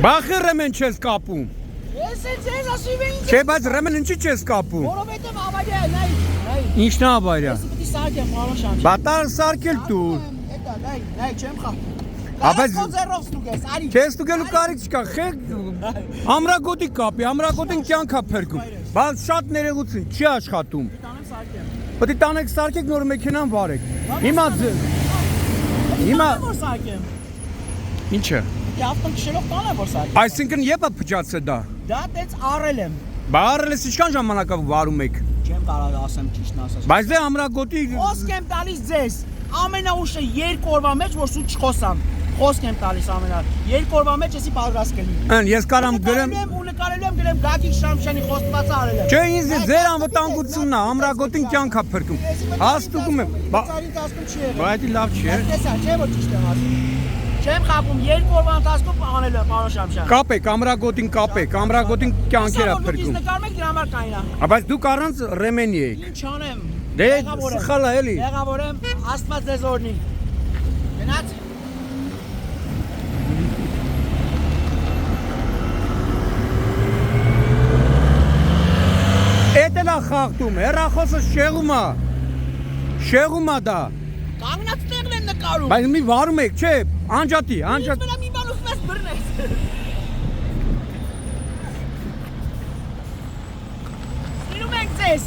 Բախի ռեմեն չես կապում։ Ես ես ասում եմ ինձ։ Չէ, բայց ռեմեն ինչի չես կապում։ Որովհետև ավարիա է, նայ։ Ինչն է ավարիա։ Ես պիտի սարքեմ, պարոն Շամշյան։ Բատար սարքել դու։ Էտա, նայ, չեմ խախտում։ Աբաց Կոզերով ստուգես, արի։ Չես ստուգելու կարիք չկա, խեք ամրագոտի կապի, ամրագոտին կյանքա փրկում։ Բայց շատ ներողություն, չի աշխատում։ Տանեմ սարքեմ։ Պետք է տանեք սարքեք նոր մեքենան վարեք։ Հիմա որ սարքեմ։ Ինչը։ Ավտոն քշելով տանեմ որ սարքեմ։ Այսինքն եպա փճացը դա։ Դա տենց առել եմ։ Բարել ես ինչքան ժամանակա վարում եք։ Չեմ կարող ասեմ ճիշտն ասած։ Բայց դե ամրագոտի Խոսք եմ տալիս ձեզ։ Ամենաուշը 2 օրվա մեջ որ սուտ չխոսամ։ Խոսք եմ տալիս ամենա 2 օրվա մեջ էսի պատրաստ կլինի։ ես կարամ գրեմ ու նկարելու եմ գրեմ Գագիկ Շամշյանի խոստվածը արել եմ։ Չէ, ինձ ձեր անվտանգությունն է, ամրագոտին կյանքա փրկում։ Հաստուգում եմ։ Ծարին տասկում չի եղել։ Բայց լավ չէ։ Տեսա, չէ որ ճիշտ եմ ասում։ Չեմ խապում 2 օրվա ընթացքում անել եմ պարոն Շամշյան։ Կապեք, ամրագոտին կապեք, ամրագոտին կյանքեր է փրկում։ Իսկ նկարում եք դրա համար կայնա։ Բայց դուք առանց ռեմենի եք։ Ինչ անեմ։ Դե սխալ է էլի։ Եղավոր եմ, Աստված ձեզ օրհնի։ Գնաց։ Էդ էլ է խախտում, հեռախոսը շեղում է դա։ Կանգնած տեղն եմ նկարում։ Բայց մի վարում եք, չէ, անջատի։ Ինձ վրա մի բան ուզում ես բռնես։ Սիրում ենք ձեզ։